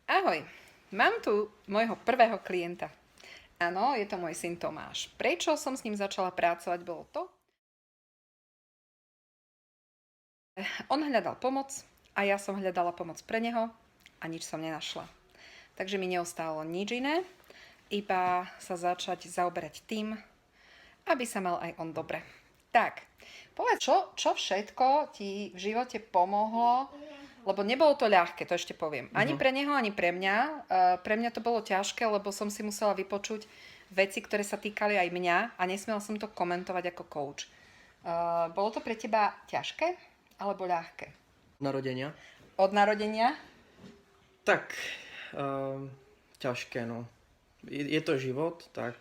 Ahoj, mám tu môjho prvého klienta. Áno, je to môj syn Tomáš. Prečo som s ním začala pracovať, bolo to? On hľadal pomoc a ja som hľadala pomoc pre neho a nič som nenašla. Takže mi neostalo nič iné, iba sa začať zaoberať tým, aby sa mal aj on dobre. Tak, povedz, čo všetko ti v živote pomohlo, lebo nebolo to ľahké, to ešte poviem. Ani pre neho, ani pre mňa. Pre mňa to bolo ťažké, lebo som si musela vypočuť veci, ktoré sa týkali aj mňa a nesmela som to komentovať ako coach. Bolo to pre teba ťažké alebo ľahké? Narodenia? Od narodenia? Tak, ťažké, no. Je to život, tak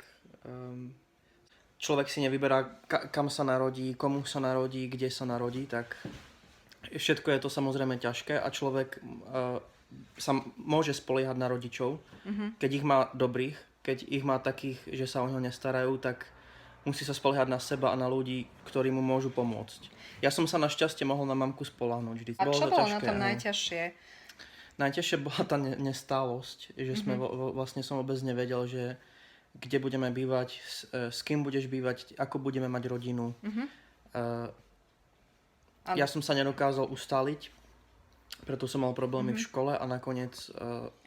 človek si nevyberá, kam sa narodí, komu sa narodí, kde sa narodí, tak všetko je to samozrejme ťažké a človek sa môže spoliehať na rodičov, keď ich má dobrých, keď ich má takých, že sa o neho nestarajú, tak musí sa spoliehať na seba a na ľudí, ktorí mu môžu pomôcť. Ja som sa našťastie mohol na mamku spoľahnúť vždy. A čo bolo na tom najťažšie? Najťažšie bola tá nestálosť, že sme vlastne som vôbec nevedel, že kde budeme bývať, s kým budeš bývať, ako budeme mať rodinu. Ja som sa nedokázal ustáliť, preto som mal problémy v škole a nakoniec...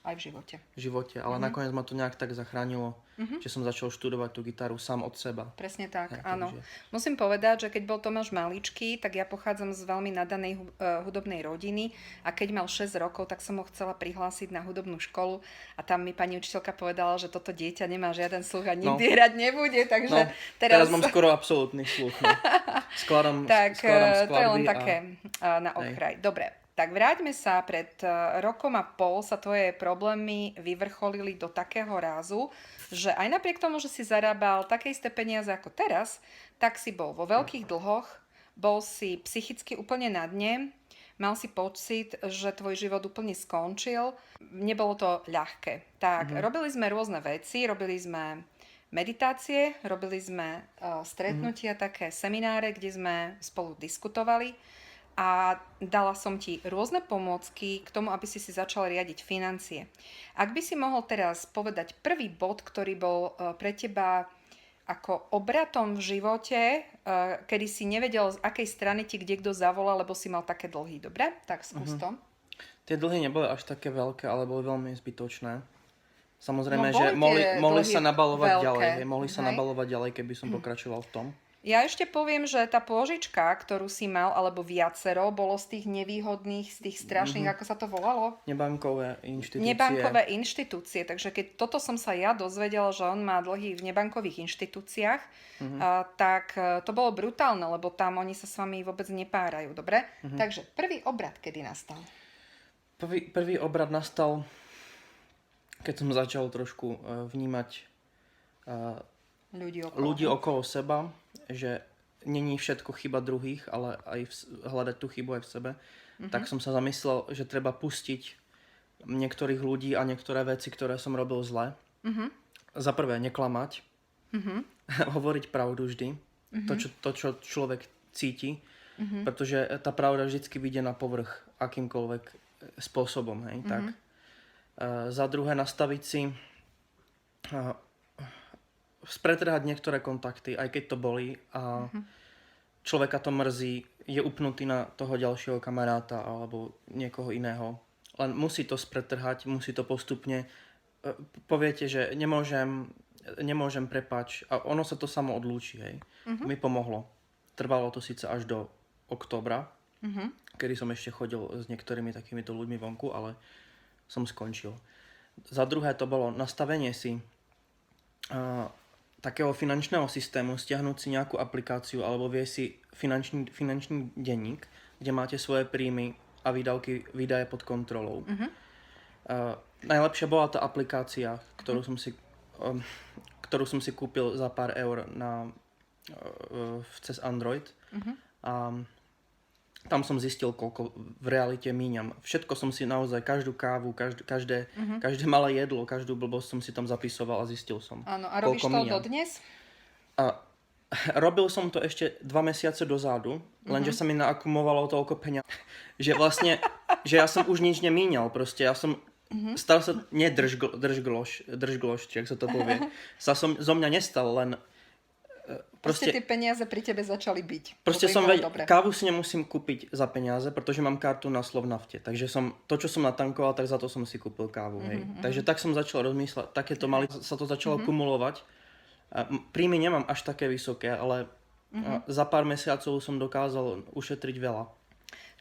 Aj v živote. V živote, ale nakoniec ma to nejak tak zachránilo, že som začal študovať tú gitaru sám od seba. Presne tak, Hej, áno. takže... Musím povedať, že keď bol Tomáš maličký, tak ja pochádzam z veľmi nadanej hudobnej rodiny a keď mal 6 rokov, tak som ho chcela prihlásiť na hudobnú školu a tam mi pani učiteľka povedala, že toto dieťa nemá žiaden sluch a nikdy hrať nebude, takže teraz mám skoro absolútny sluch. No. Skladám skladby. To je len také na okraj. Dobre. Tak vráťme sa, pred rokom a pol sa tvoje problémy vyvrcholili do takého rázu, že aj napriek tomu, že si zarábal také isté peniaze ako teraz, tak si bol vo veľkých dlhoch, bol si psychicky úplne na dne, mal si pocit, že tvoj život úplne skončil, nebolo to ľahké. Tak, robili sme rôzne veci, robili sme meditácie, robili sme stretnutia, také semináre, kde sme spolu diskutovali. A dala som ti rôzne pomôcky k tomu, aby si začal riadiť financie. Ak by si mohol teraz povedať prvý bod, ktorý bol pre teba ako obratom v živote, kedy si nevedel, z akej strany ti kde kto zavolal, lebo si mal také dlhy. Dobre? Tak skús to. Tie dlhy neboli až také veľké, ale boli veľmi zbytočné. Samozrejme, no, že mohli sa nabalovať veľké, ďalej. Mohli sa nabalovať ďalej, keby som pokračoval v tom. Ja ešte poviem, že tá pôžička, ktorú si mal, alebo viacero, bolo z tých nevýhodných, z tých strašných, ako sa to volalo? Nebankové inštitúcie. Nebankové inštitúcie. Takže keď toto som sa ja dozvedela, že on má dlhy v nebankových inštitúciách, tak to bolo brutálne, lebo tam oni sa s vami vôbec nepárajú. Dobre? Takže prvý obrad kedy nastal? Prvý obrad nastal, keď som začal trošku vnímať ľudí okolo seba, že není všetko chyba druhých, ale aj hľadať tú chybu aj v sebe. Tak som sa zamyslel, že treba pustiť niektorých ľudí a niektoré veci, ktoré som robil zle. Za prvé, neklamať. Hovoriť pravdu vždy. To, čo človek cíti. Pretože tá pravda vždycky vyjde na povrch akýmkoľvek spôsobom. Hej? Tak. Za druhé, nastaviť si... spretrhať niektoré kontakty, aj keď to bolí a človeka to mrzí, je upnutý na toho ďalšieho kamaráta alebo niekoho iného. Len musí to spretrhať, musí to postupne. Poviete, že nemôžem prepáč a ono sa to samo odlúči. Hej. Mi pomohlo. Trvalo to síce až do októbra, kedy som ešte chodil s niektorými takýmito ľuďmi vonku, ale som skončil. Za druhé to bolo nastavenie si takého finančného systému, stiahnuť si nejakú aplikáciu alebo vie si finančný denník, kde máte svoje príjmy a výdaje pod kontrolou. Najlepšia bola tá aplikácia, ktorú som si kúpil za pár eur cez Android. A tam som zistil, koľko v realite míňam. Všetko som si naozaj, každú kávu, každé malé jedlo, každú blbosť som si tam zapisoval a zistil som. Áno, a robíš to dodnes? Robil som to ešte 2 mesiace dozadu, lenže sa mi naakumulovalo toľko peňazí, že vlastne, že ja som už nič nemíňal. Proste ja som Stal sa, nie držgloš, jak sa to povie. Sa zo mňa nestal, len Proste tie peniaze pri tebe začali byť. proste Lebo im som bolo dobre. kávu si nemusím kúpiť za peniaze, pretože mám kartu na Slovnafte. Takže to, čo som natankoval, tak za to som si kúpil kávu. Hej. Takže tak som začal rozmýšľať, sa to začalo kumulovať. Príjmy nemám až také vysoké, ale za pár mesiacov som dokázal ušetriť veľa.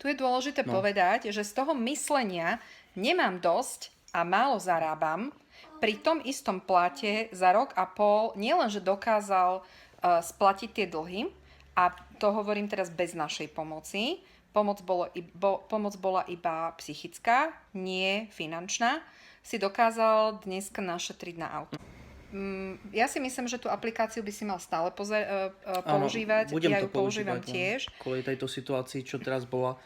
Tu je dôležité povedať, že z toho myslenia nemám dosť a málo zarábam, pri tom istom plate za rok a pol nielenže dokázal splatiť tie dlhy, a to hovorím teraz bez našej pomoci. Pomoc bola iba psychická, nie finančná. Si dokázal dneska našetriť na auto. Ja si myslím, že tú aplikáciu by si mal stále používať. Budem Ja to ju používam používať, tiež. Kvôli tejto situácii, čo teraz bola,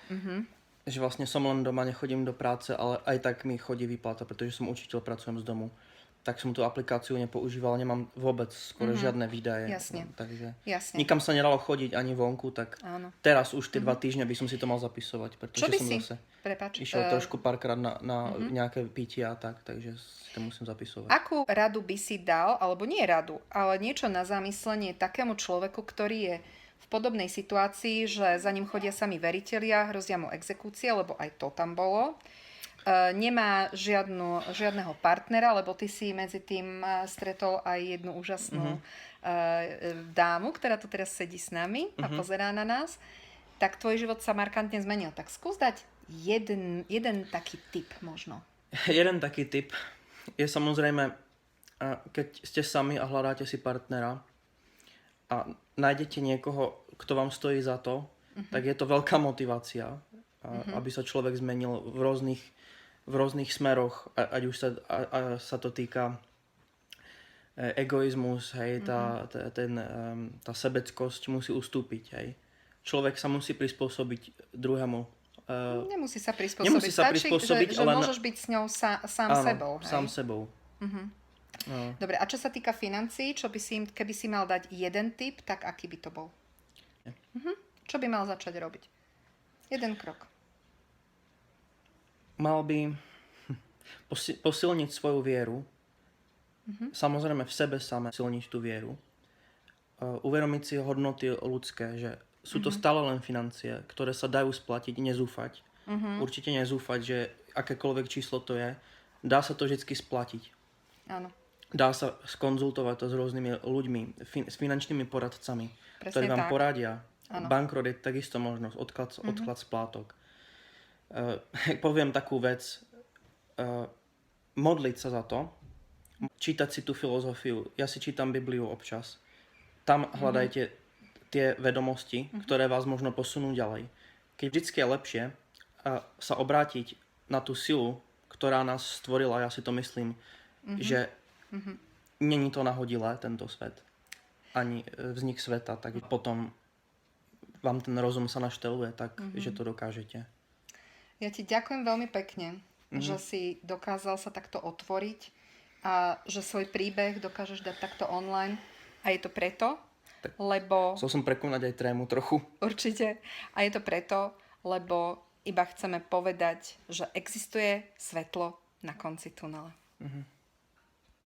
že vlastne som len doma, nechodím do práce, ale aj tak mi chodí výplata, pretože som učiteľ, pracujem z domu. Tak som tú aplikáciu nepoužíval, nemám vôbec skoro žiadne výdaje. Jasne. Takže Jasne. nikam sa nedalo chodiť ani vonku, tak Áno. teraz už tie 2 týždne by som si to mal zapisovať, pretože Čo by som si? zase Prepáč. išiel trošku párkrát na nejaké pitia a tak, takže si to musím zapisovať. Akú radu by si dal, alebo nie radu, ale niečo na zamyslenie takému človeku, ktorý je v podobnej situácii, že za ním chodia sami veritelia, hrozia mu exekúcie, lebo aj to tam bolo. Nemá žiadneho partnera, lebo ty si medzi tým stretol aj jednu úžasnú dámu, ktorá tu teraz sedí s nami a pozerá na nás. Tak tvoj život sa markantne zmenil. Tak skús dať jeden taký tip možno. Jeden taký tip je samozrejme, keď ste sami a hľadáte si partnera a nájdete niekoho, kto vám stojí za to, tak je to veľká motivácia, aby sa človek zmenil v rôznych smeroch, ať už sa to týka egoizmus, hej, tá sebeckosť musí ustúpiť, hej. Človek sa musí prispôsobiť druhému. Nemusí sa prispôsobiť. Nemusí sa Stačí, prispôsobiť, že ale môžeš byť s ňou sám áno, sebou. Hej? sám sebou. Dobre, a čo sa týka financií, keby si mal dať jeden tip, tak aký by to bol? Čo by mal začať robiť? Jeden krok. Mal by posilniť svoju vieru. Samozrejme v sebe same silniť tú vieru. Uvedomiť si hodnoty ľudské, že sú to stále len financie, ktoré sa dajú splatiť, nezúfať. Určite nezúfať, že akékoľvek číslo to je, dá sa to vždy splatiť. Áno. Dá sa skonzultovať to s rôznymi ľuďmi, s finančnými poradcami, Presne ktorí vám tak. poradia. Áno. Bankrot je takisto možnosť, odklad splátok. Poviem takú vec, modliť sa za to, čítať si tú filozofiu. Ja si čítam Bibliu občas. Tam hľadajte tie vedomosti, ktoré vás možno posunú ďalej. Keď vždycky je lepšie sa obrátiť na tú silu, ktorá nás stvorila, ja si to myslím, že není to nahodilé, tento svet. Ani vznik sveta, tak potom vám ten rozum sa našteluje tak, že to dokážete. Ja ti ďakujem veľmi pekne, že si dokázal sa takto otvoriť a že svoj príbeh dokážeš dať takto online. A je to preto, lebo... Chcel som prekonať aj trému trochu. Určite. A je to preto, lebo iba chceme povedať, že existuje svetlo na konci tunela.